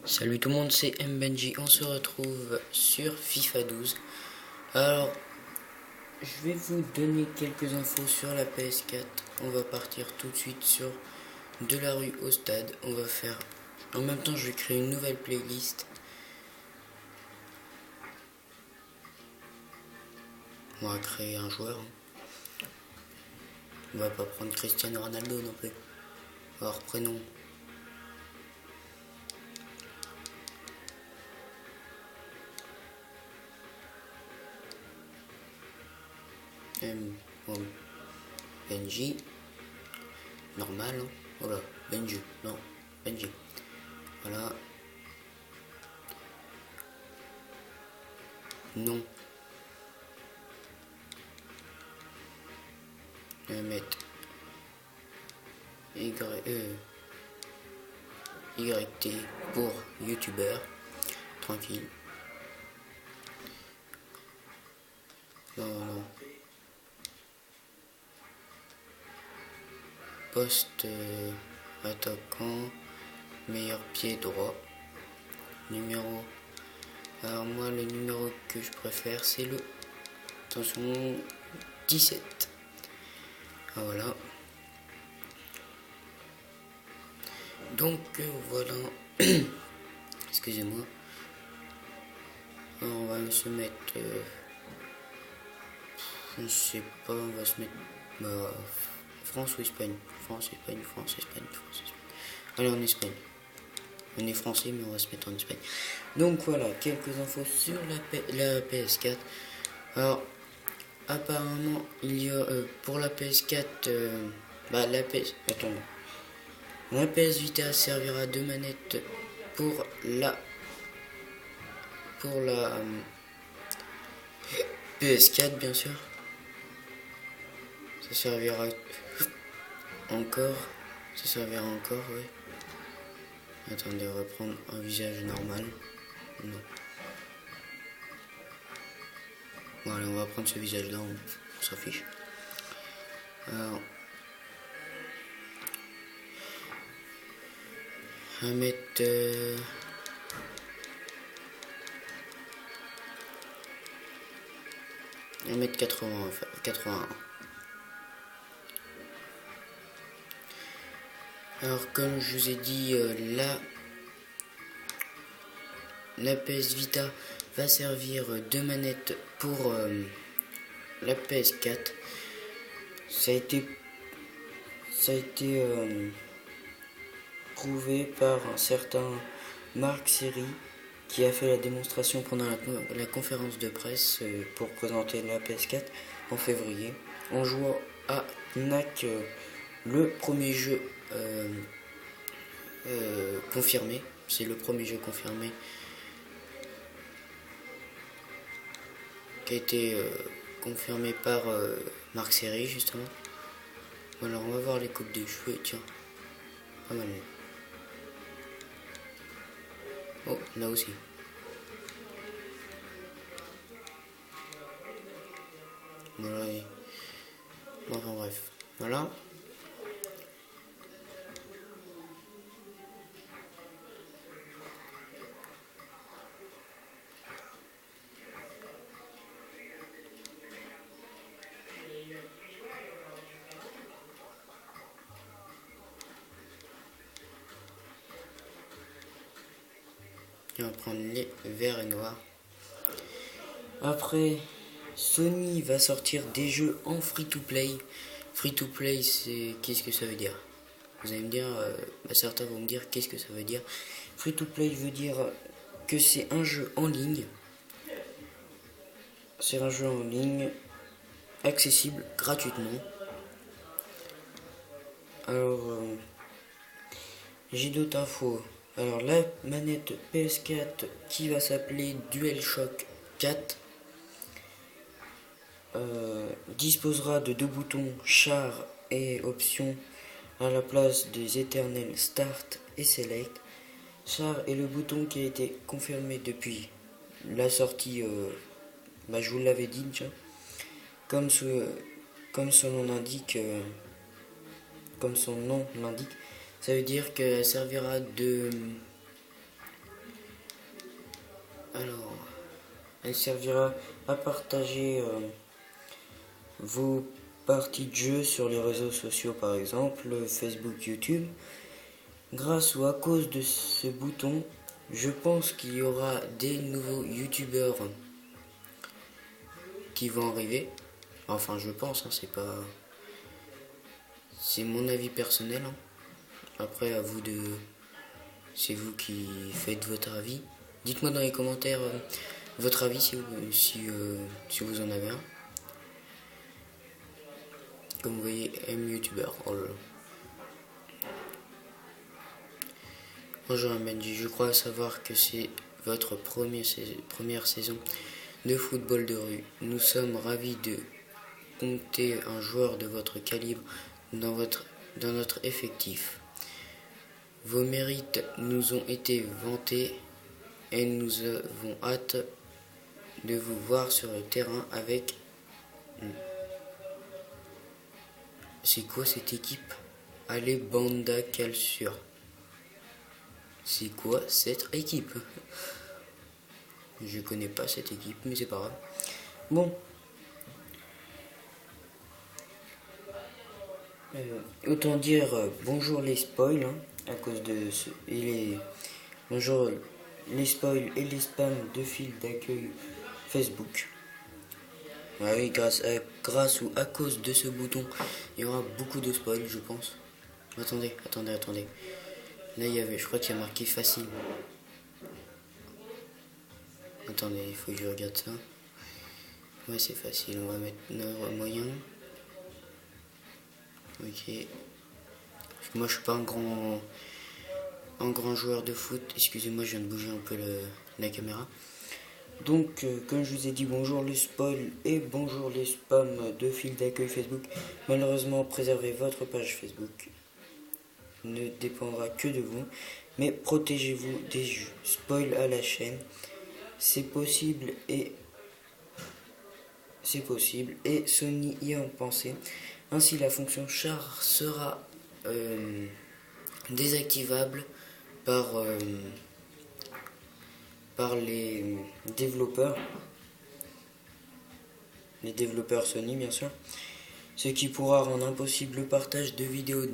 Salut tout le monde, c'est Mbenji, on se retrouve sur FIFA 12. Alors, je vais vous donner quelques infos sur la PS4. On va partir tout de suite sur De la rue au stade. On va faire, en même temps je vais créer une nouvelle playlist. On va créer un joueur. On va pas prendre Cristiano Ronaldo non plus. Alors prénom. Benji. Normal, hein. Voilà, Benji. Non, Benji. Voilà. Non. Je vais mettre YT pour youtubeur. Tranquille. Non. Poste attaquant, meilleur pied droit. Numéro. Alors moi le numéro que je préfère c'est le, attention, 17. Ah, voilà. Donc voilà. Excusez-moi. Alors, on va se mettre je ne sais pas, on va se mettre France ou Espagne. France, Espagne. Allez, en Espagne. On est français, mais on va se mettre en Espagne. Donc voilà, quelques infos sur la PS4. Alors, apparemment, il y a pour la PS4, la PS Vita servira de manette pour la PS4, bien sûr. Ça servira encore, ouais. Attendez, on va prendre un visage normal. Non. Voilà, on va prendre ce visage-là, on s'en fiche. Alors, on va mettre 81. Alors, comme je vous ai dit, la PS Vita va servir de manette pour la PS4. Ça a été prouvé par un certain Marc Seri qui a fait la démonstration pendant la conférence de presse pour présenter la PS4 en février, en jouant à NAC, le premier jeu confirmé. C'est le premier jeu confirmé qui a été confirmé par Marc Seri, justement. Alors on va voir les coupes de cheveux, tiens, pas mal. Oh, là aussi. Voilà. Enfin bref, voilà. Et on va prendre les verts et noirs. Après, Sony va sortir des jeux en free-to-play. Free-to-play, c'est... qu'est-ce que ça veut dire? Vous allez me dire, certains vont me dire qu'est-ce que ça veut dire. Free-to-play veut dire que c'est un jeu en ligne. C'est un jeu en ligne accessible gratuitement. Alors, j'ai d'autres infos. Alors, la manette PS4 qui va s'appeler DualShock 4 disposera de deux boutons char et option à la place des éternels Start et Select. Char est le bouton qui a été confirmé depuis la sortie, je vous l'avais dit, tiens. Comme son nom l'indique, ça veut dire qu'elle servira Alors, elle servira à partager vos parties de jeu sur les réseaux sociaux, par exemple Facebook, YouTube. Grâce ou à cause de ce bouton, je pense qu'il y aura des nouveaux youtubeurs qui vont arriver. Enfin, je pense, hein, c'est mon avis personnel. Hein. Après, à vous de, c'est vous qui faites votre avis. Dites-moi dans les commentaires votre avis si vous en avez un. Comme vous voyez, M youtubeur. Oh là là. Bonjour Benji, je crois savoir que c'est votre première saison de football de rue. Nous sommes ravis de compter un joueur de votre calibre dans notre effectif. Vos mérites nous ont été vantés et nous avons hâte de vous voir sur le terrain avec... C'est quoi cette équipe? Allez Banda Calciur. C'est quoi cette équipe? Je connais pas cette équipe, mais c'est pas grave. Bon. Autant dire bonjour les spoils, hein, à cause de ce... bonjour les spoils et les spams de fil d'accueil Facebook. Ah oui, grâce ou à cause de ce bouton, il y aura beaucoup de spoils, je pense. Attendez. Là, je crois qu'il y a marqué facile. Attendez, il faut que je regarde ça. Ouais, c'est facile. On va mettre 9 moyen. Ok. Parce que moi, je suis pas un grand joueur de foot. Excusez-moi, je viens de bouger un peu la caméra. Donc, comme je vous ai dit, bonjour les spoils et bonjour les spams de fil d'accueil Facebook. Malheureusement, préservez votre page Facebook ne dépendra que de vous, mais protégez-vous des spoils à la chaîne. C'est possible et Sony y a pensé. Ainsi, la fonction char sera désactivable par les développeurs Sony, bien sûr, ce qui pourra rendre impossible le partage de vidéos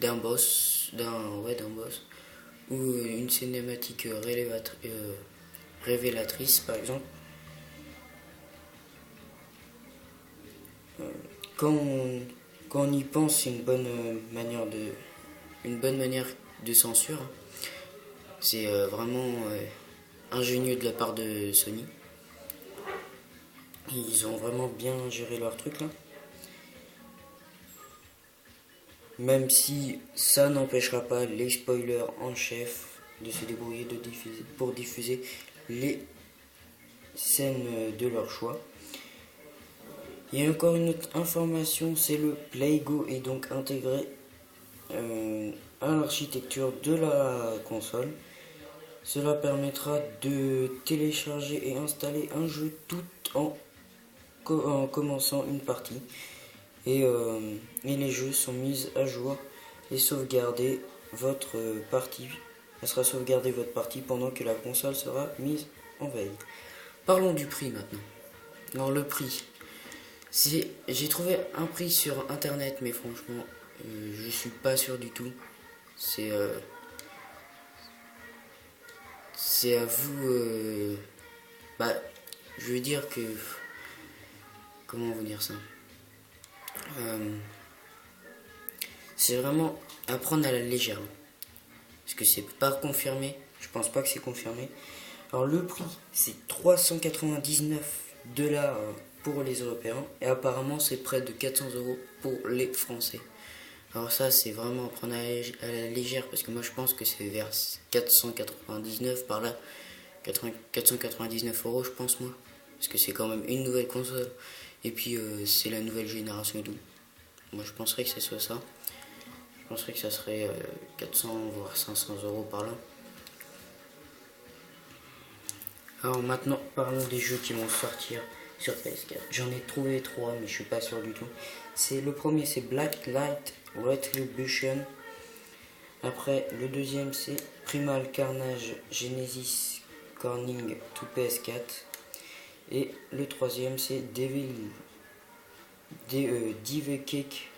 d'un boss ou une cinématique révélatrice, par exemple. Quand on y pense, c'est une bonne manière de censure. C'est vraiment ingénieux de la part de Sony. Ils ont vraiment bien géré leur truc là. Même si ça n'empêchera pas les spoilers en chef de se débrouiller pour diffuser les scènes de leur choix. Il y a encore une autre information, c'est le PlayGo est donc intégré à l'architecture de la console. Cela permettra de télécharger et installer un jeu tout en commençant une partie. Et les jeux sont mis à jour et sauvegarder votre partie. Elle sera sauvegardée votre partie pendant que la console sera mise en veille. Parlons du prix maintenant. Alors le prix, j'ai trouvé un prix sur internet, mais franchement, je suis pas sûr du tout. C'est à vous. Je veux dire que, comment vous dire ça? C'est vraiment à prendre à la légère. Parce que c'est pas confirmé. Je pense pas que c'est confirmé. Alors le prix, c'est 399$ pour les Européens. Et apparemment, c'est près de 400€ pour les Français. Alors ça, c'est vraiment à prendre à la légère. Parce que moi, je pense que c'est vers 499 par là. 499€, je pense, moi. Parce que c'est quand même une nouvelle console. Et puis, c'est la nouvelle génération et tout. Moi, je penserais que ce soit ça. Je penserais que ça serait 400 voire 500€ par là. Alors maintenant, parlons des jeux qui vont sortir sur PS4. J'en ai trouvé 3, mais je suis pas sûr du tout. Le premier, c'est Blacklight Retribution. Après, le deuxième, c'est Primal Carnage Genesis Corning to PS4. Et le troisième c'est Dive Cake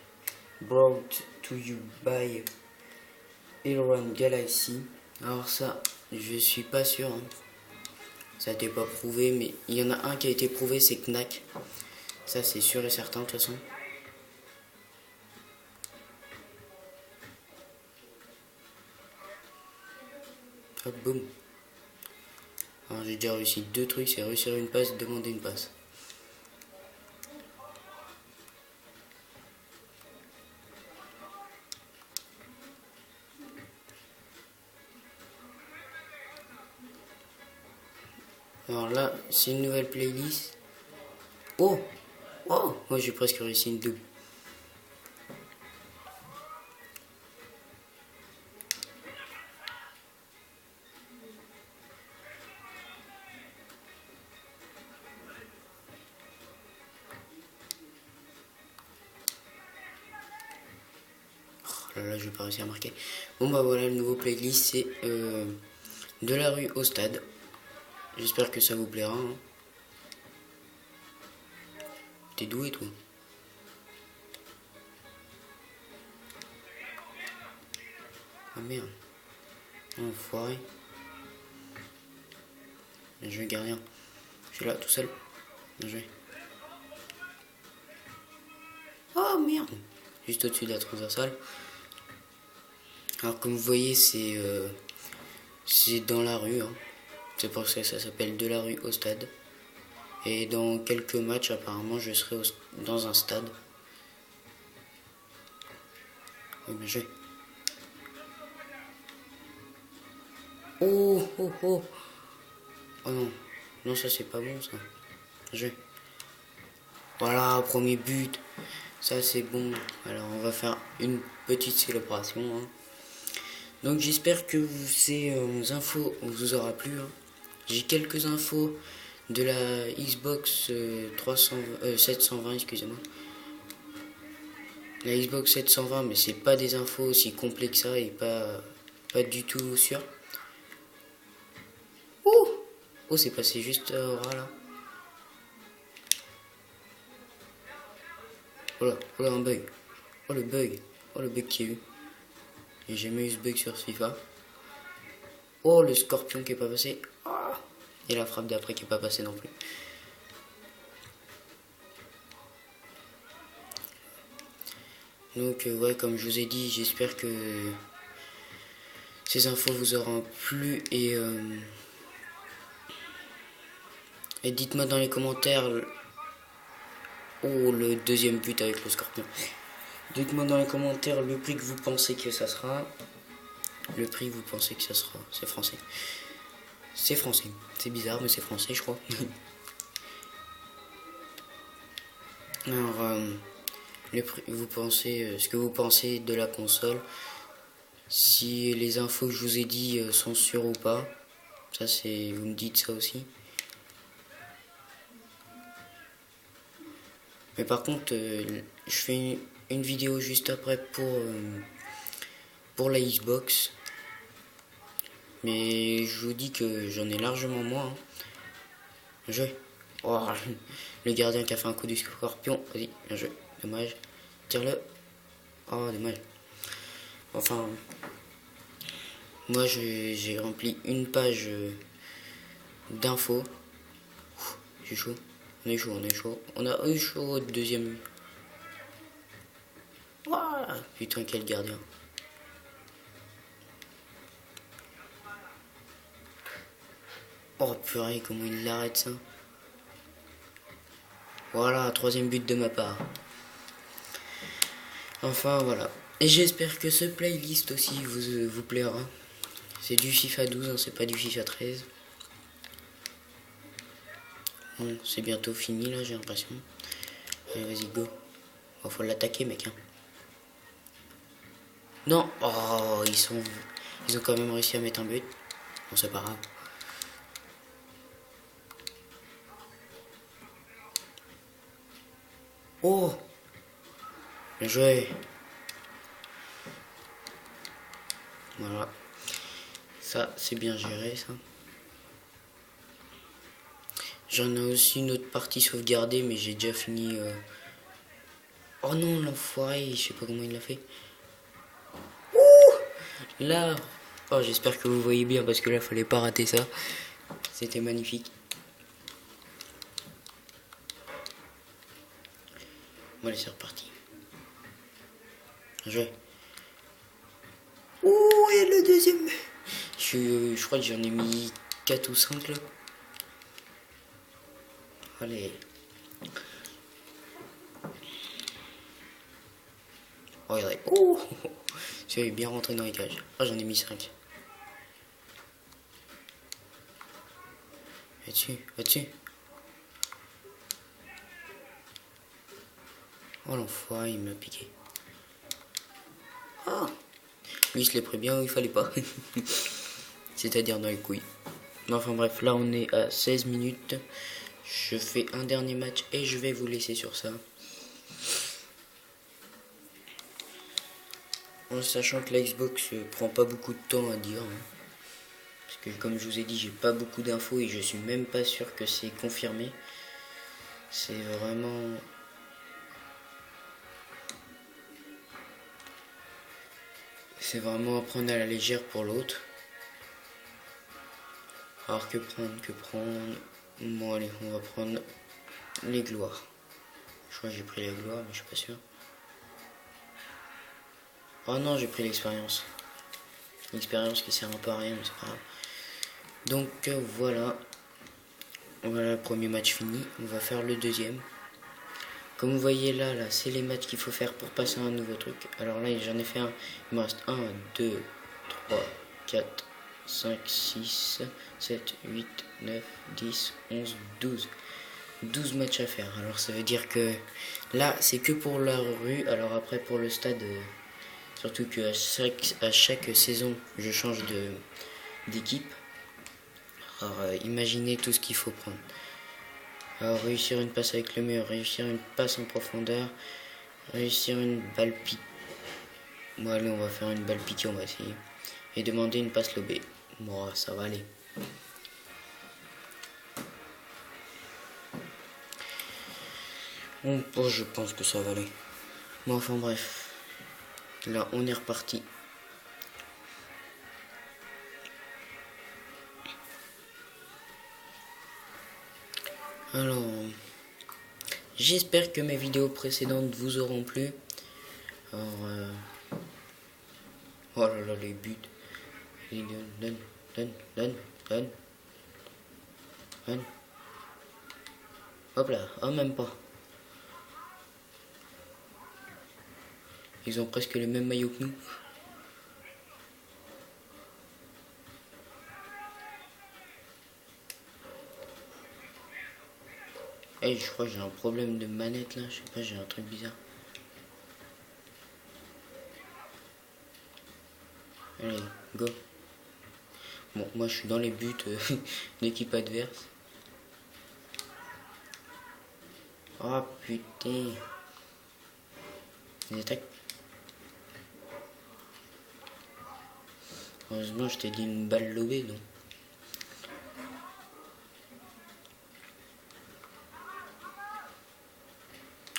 brought to you by Elrond Galaxy. Alors ça, je suis pas sûr. Hein. Ça n'était pas prouvé, mais il y en a un qui a été prouvé, c'est Knack. Ça c'est sûr et certain de toute façon. Hop, boum. Alors j'ai déjà réussi 2 trucs, c'est réussir une passe, demander une passe. Alors là, c'est une nouvelle playlist. Oh! Oh! Moi j'ai presque réussi une double. Là je vais pas réussir à marquer. Bon bah voilà, le nouveau playlist c'est de la rue au stade. J'espère que ça vous plaira. Hein. T'es doué toi. Ah merde. Enfoiré. Bien joué gardien. Je suis là tout seul. Bien joué. Oh merde. Juste au-dessus de la transversale. Alors comme vous voyez c'est dans la rue. Hein. C'est pour ça que ça s'appelle de la rue au stade. Et dans quelques matchs apparemment je serai dans un stade. Oh bien joué. Oh oh oh. Oh non. Non ça c'est pas bon ça. Bien joué. Voilà, premier but. Ça c'est bon. Alors on va faire une petite célébration. Hein. Donc j'espère que ces infos vous aura plu. Hein. J'ai quelques infos de la Xbox 720, excusez-moi. La Xbox 720, mais c'est pas des infos aussi complexes que ça et pas du tout sûr. Oh, oh c'est passé juste au ras là. Oh là, un bug. Oh le bug. Oh le bug qu'il y a eu. J'ai jamais eu ce bug sur FIFA. Oh le scorpion qui est pas passé. Oh. Et la frappe d'après qui est pas passée non plus. Donc ouais, comme je vous ai dit, j'espère que ces infos vous auront plu et dites-moi dans les commentaires. Oh le deuxième but avec le scorpion. Dites-moi dans les commentaires le prix que vous pensez que ça sera. Le prix que vous pensez que ça sera. C'est français. C'est français. C'est bizarre mais c'est français je crois. Alors le prix, vous pensez ce que vous pensez de la console. Si les infos que je vous ai dit sont sûres ou pas. Ça c'est. Vous me dites ça aussi. Mais par contre je fais une vidéo juste après pour la Xbox. Mais je vous dis que j'en ai largement moins. Hein. Bien joué. Oh, le gardien qui a fait un coup du scorpion. Vas-y, bien joué. Dommage. Tire-le. Oh, dommage. Enfin, moi j'ai rempli une page d'infos. J'ai chaud. On est chaud, on est chaud. On a eu chaud au deuxième. Ouah, putain, quel gardien. Oh purée, comment il l'arrête ça. Voilà, troisième but de ma part. Enfin voilà. Et j'espère que ce playlist aussi vous plaira. C'est du FIFA 12, hein, c'est pas du FIFA 13. Bon, c'est bientôt fini là, j'ai l'impression. Allez, vas-y, go. Oh, faut l'attaquer, mec. Hein. Non. Oh, ils ont quand même réussi à mettre un but. Bon, c'est pas grave. Oh, bien joué. Voilà. Ça, c'est bien géré, ça. J'en ai aussi une autre partie sauvegardée, mais j'ai déjà fini. Oh non, l'enfoiré, je sais pas comment il l'a fait. Là, oh, j'espère que vous voyez bien parce que là, fallait pas rater ça. C'était magnifique. Bon, allez, c'est reparti. Je. Ouh, et le deuxième. Je crois que j'en ai mis 4 ou 5 là. Allez. Oh, regardez. Ouh, c'est bien rentré dans les cages. Oh, j'en ai mis 5. Va-dessus, va-dessus. Oh, l'enfoiré, il m'a piqué. Ah, lui, il se l'est pris bien où il fallait pas. C'est-à-dire dans les couilles. Mais enfin bref, là on est à 16 minutes. Je fais un dernier match et je vais vous laisser sur ça. En sachant que la Xbox prend pas beaucoup de temps à dire. Parce que comme je vous ai dit, j'ai pas beaucoup d'infos et je suis même pas sûr que c'est confirmé. C'est vraiment... C'est vraiment à prendre à la légère pour l'autre. Alors que prendre... Bon allez, on va prendre les gloires. Je crois que j'ai pris les gloires, mais je suis pas sûr. Oh non, j'ai pris l'expérience. L'expérience qui sert un peu à rien, mais c'est pas grave. Donc voilà. Voilà le premier match fini. On va faire le deuxième. Comme vous voyez là, c'est les matchs qu'il faut faire pour passer à un nouveau truc. Alors là, j'en ai fait un. Il me reste 1, 2, 3, 4, 5, 6, 7, 8, 9, 10, 11, 12. 12 matchs à faire. Alors ça veut dire que là, c'est que pour la rue. Alors après, pour le stade, surtout qu'à chaque saison, je change d'équipe. Alors imaginez tout ce qu'il faut prendre. Alors réussir une passe avec le mur, réussir une passe en profondeur, réussir une balle piquée. Bon allez, on va faire une balle piquée, on va essayer. Et demander une passe lobée. Bon, ça va aller. Bon, je pense que ça va aller. Bon, enfin bref. Là, on est reparti. Alors, j'espère que mes vidéos précédentes vous auront plu. Alors, oh là là, les buts. Donne. Hop là, oh même pas. Ils ont presque les mêmes maillots que nous. Hey, je crois que j'ai un problème de manette là, je sais pas, j'ai un truc bizarre. Allez, go. Bon, moi je suis dans les buts d'équipe adverse. Oh putain. Ils attaquent. Heureusement, je t'ai dit une balle lobée, donc.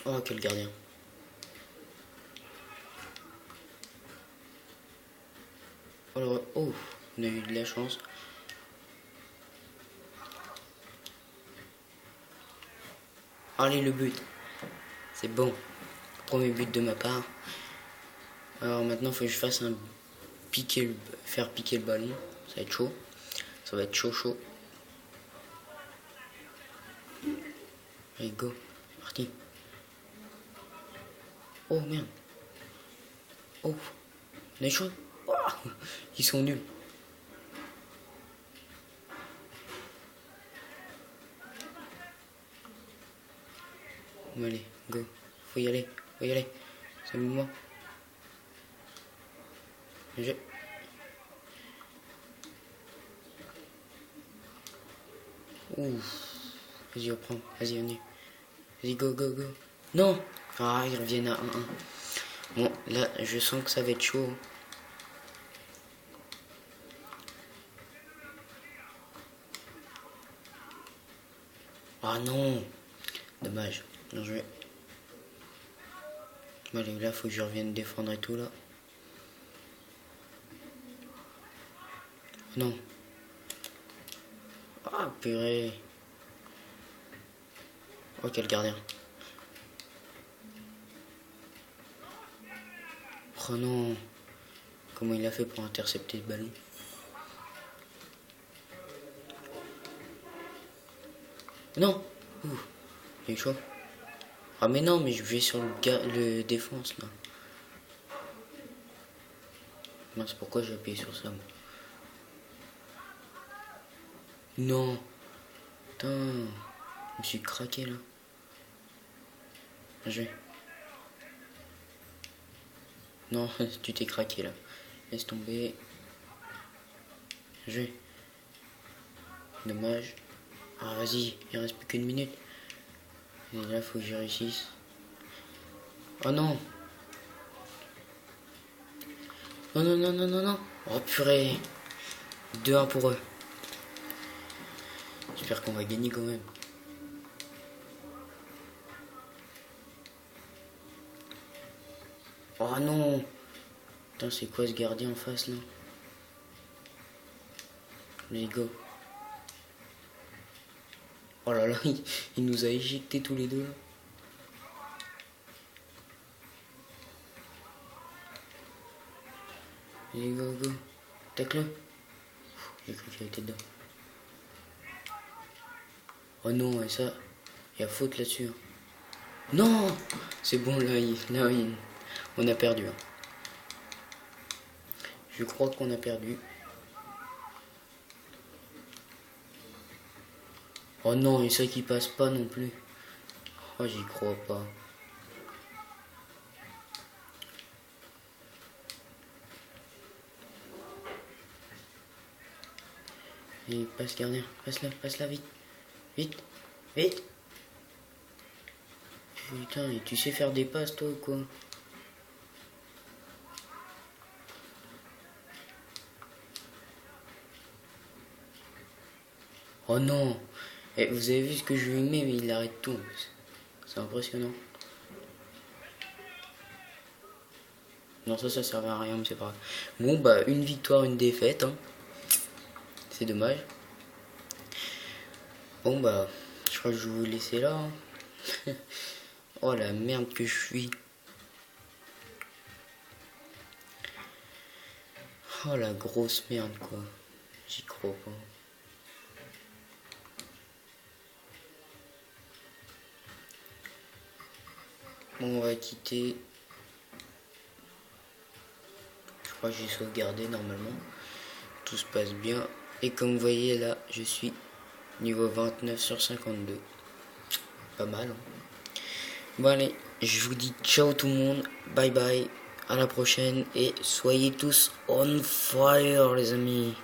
Oh, quel gardien. Alors, oh, on a eu de la chance. Allez, le but. C'est bon. Premier but de ma part. Alors maintenant, il faut que je fasse faire piquer le ballon. Ça va être chaud. Ça va être chaud. Allez, go. Parti. Oh, merde. Oh, on est chaud. Oh, ils sont nuls. Bon, allez, go. Faut y aller. C'est le moment. Ouh. Vas-y, reprends. Vas-y, on y. Vas-y, go. Non. Ah, ils reviennent à 1-1. Bon, là, je sens que ça va être chaud. Ah non. Dommage. Bien joué. Bon, allez, là, faut que je revienne défendre et tout, là. Non. Ah, purée. Oh, quel gardien. Oh non. Comment il a fait pour intercepter le ballon? Non. Ouh, il est chaud. Ah mais non, mais je vais sur le défense, là. Mince, pourquoi j'ai appuyé sur ça, moi? Non. Putain. Je me suis craqué, là. Bien joué. Non, tu t'es craqué, là. Laisse tomber. Bien joué. Dommage. Ah, vas-y, il reste plus qu'une minute. Et là, faut que je réussisse. Oh non. Non, non, non, non, non, non. Oh purée. 2-1 pour eux. J'espère qu'on va gagner quand même. Oh non. Putain, c'est quoi ce gardien en face, là? Let's go. Oh là là, il nous a éjectés tous les deux, là. Allez, go, go. Tac-le. J'ai cru qu'il était dedans. Oh non, et ça, il y a faute là-dessus. Non. C'est bon, là, on a perdu. Hein. Je crois qu'on a perdu. Oh non, et ça qui passe pas non plus. Oh, j'y crois pas. Et passe gardien, passe-la vite. Vite, vite. Putain, et tu sais faire des passes toi ou quoi? Oh non. Et vous avez vu ce que je lui mets, mais il arrête tout. C'est impressionnant. Non, ça servait à rien, mais c'est pas grave. Bon, bah, une victoire, une défaite. Hein. C'est dommage. Bon, bah, je crois que je vais vous laisser là. Hein. Oh la merde que je suis. Oh la grosse merde, quoi. J'y crois pas. Bon, on va quitter. Je crois que j'ai sauvegardé normalement. Tout se passe bien. Et comme vous voyez là, je suis niveau 29 sur 52. Pas mal. Hein. Bon allez, je vous dis ciao tout le monde. Bye bye. À la prochaine. Et soyez tous on fire les amis.